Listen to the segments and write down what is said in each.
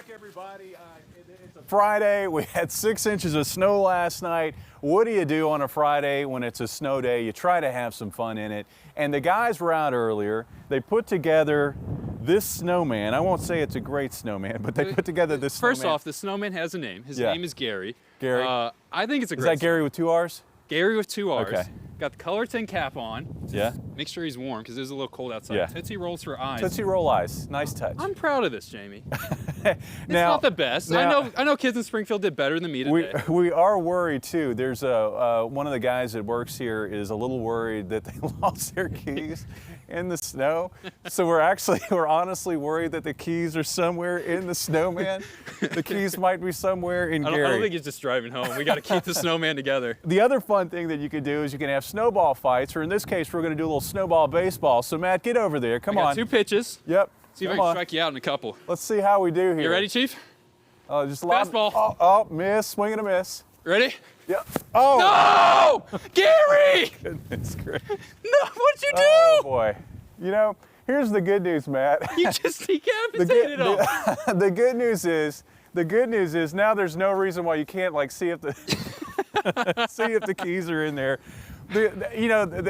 back, everybody. It's a Friday. We had 6 inches of snow last night. What do you do on a Friday when it's a snow day? You try to have some fun in it. And the guys were out earlier. They put together this snowman. I won't say it's a great snowman, but they put together this snowman. First off, the snowman has a name. His name is Gary. Gary? I think it's a great Is that Gary with 2 R's? Gary with 2 R's. Okay. Got the color 10 cap on. Yeah. Make sure he's warm because it is a little cold outside. Yeah. Tootsie Rolls for eyes. Tootsie Roll eyes. Nice touch. I'm proud of this, Jamie. It's Now, not the best. I know kids in Springfield did better than me today. We are worried too. There's one of the guys that works here is a little worried that they lost their keys in the snow. So we're honestly worried that the keys are somewhere in the snowman. The keys might be somewhere in Gary. I don't think he's just driving home. We got to keep the snowman together. The other fun thing that you can do is you can have snowball fights, or in this case, we're going to do a little snowball baseball. So Matt, get over there. Come on. 2 pitches. Yep. See if I can strike you out in a couple. Let's see how we do here. You ready, Chief? Just fastball. Oh, miss. Swing and a miss. Ready? Yep. Oh. No! Gary! Goodness gracious. No, what'd you do? Oh, boy. You know, here's the good news, Matt. You just decapitated him. The good news is now there's no reason why you can't see if the see if the keys are in there.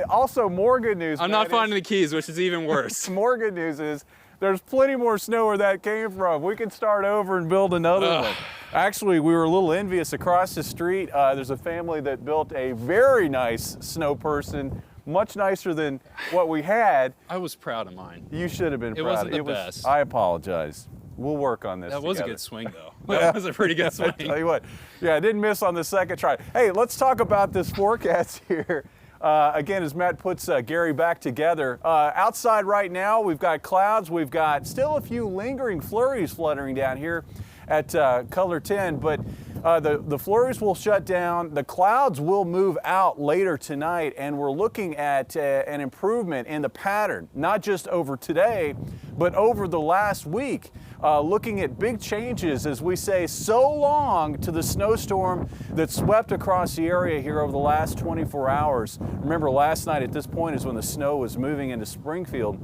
Also more good news. I'm not finding the keys, which is even worse. More good news is there's plenty more snow where that came from. We can start over and build another one. Actually, we were a little envious. Across the street, there's a family that built a very nice snow person, much nicer than what we had. I was proud of mine. You should have been proud. It wasn't the best. I apologize. We'll work on this. That was together. a good swing, though. That was a pretty good swing. I tell you what. Yeah, I didn't miss on the second try. Hey, let's talk about this forecast here. Again, as Matt puts Gary back together. Outside right now, we've got clouds. We've got still a few lingering flurries fluttering down here at color 10, but the flurries will shut down. The clouds will move out later tonight, and we're looking at an improvement in the pattern, not just over today, but over the last week. Looking at big changes, as we say so long to the snowstorm that swept across the area here over the last 24 hours. Remember, last night at this point is when the snow was moving into Springfield.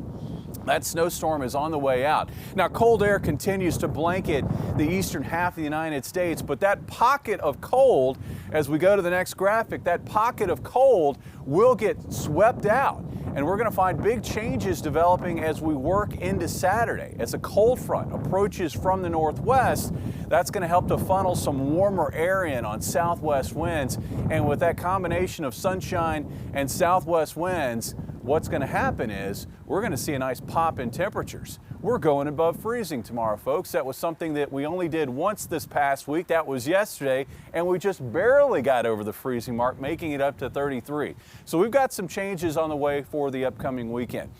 That snowstorm is on the way out. Now, cold air continues to blanket the eastern half of the United States, but that pocket of cold, as we go to the next graphic, that pocket of cold will get swept out. And we're going to find big changes developing as we work into Saturday. As a cold front approaches from the northwest, that's going to help to funnel some warmer air in on southwest winds. And with that combination of sunshine and southwest winds, what's going to happen is we're going to see a nice pop in temperatures. We're going above freezing tomorrow, folks. That was something that we only did once this past week. That was yesterday, and we just barely got over the freezing mark, making it up to 33. So we've got some changes on the way for the upcoming weekend.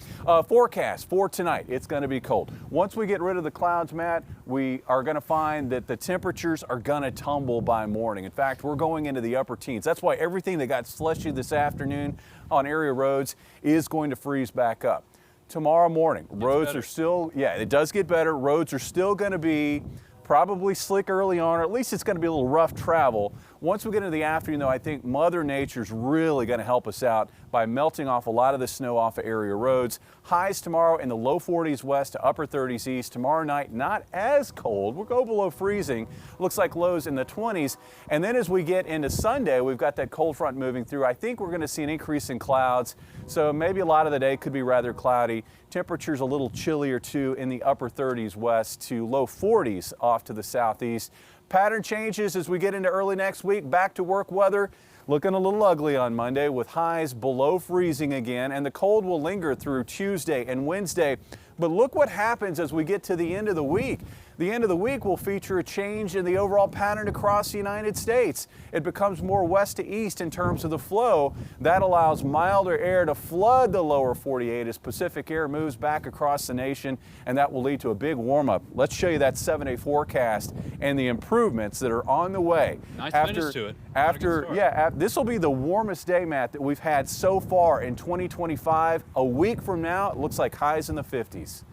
Forecast for tonight, it's going to be cold. Once we get rid of the clouds, Matt, we are going to find that the temperatures are going to tumble by morning. In fact, we're going into the upper teens. That's why everything that got slushy this afternoon on area roads is going to freeze back up. Tomorrow morning, roads are still, it does get better. Roads are still going to be probably slick early on, or at least it's going to be a little rough travel. Once we get into the afternoon, though, I think Mother Nature's really going to help us out by melting off a lot of the snow off of area roads. Highs tomorrow in the low 40s west to upper 30s east. Tomorrow night, not as cold. We'll go below freezing. Looks like lows in the 20s. And then as we get into Sunday, we've got that cold front moving through. I think we're going to see an increase in clouds. So maybe a lot of the day could be rather cloudy. Temperatures a little chillier too in the upper 30s west to low 40s off to the southeast. Pattern changes as we get into early next week. Back to work weather. Looking a little ugly on Monday with highs below freezing again, and the cold will linger through Tuesday and Wednesday. But look what happens as we get to the end of the week. The end of the week will feature a change in the overall pattern across the United States. It becomes more west to east in terms of the flow. That allows milder air to flood the lower 48 as Pacific air moves back across the nation, and that will lead to a big warm-up. Let's show you that 7-day forecast and the improvements that are on the way. Nice finish to it. This will be the warmest day, Matt, that we've had so far in 2025. A week from now, it looks like highs in the 50s.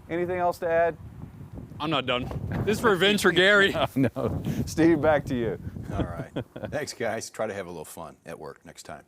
Anything else to add? I'm not done. This is revenge for Gary. No. Steve, back to you. All right. Thanks, guys. Try to have a little fun at work next time.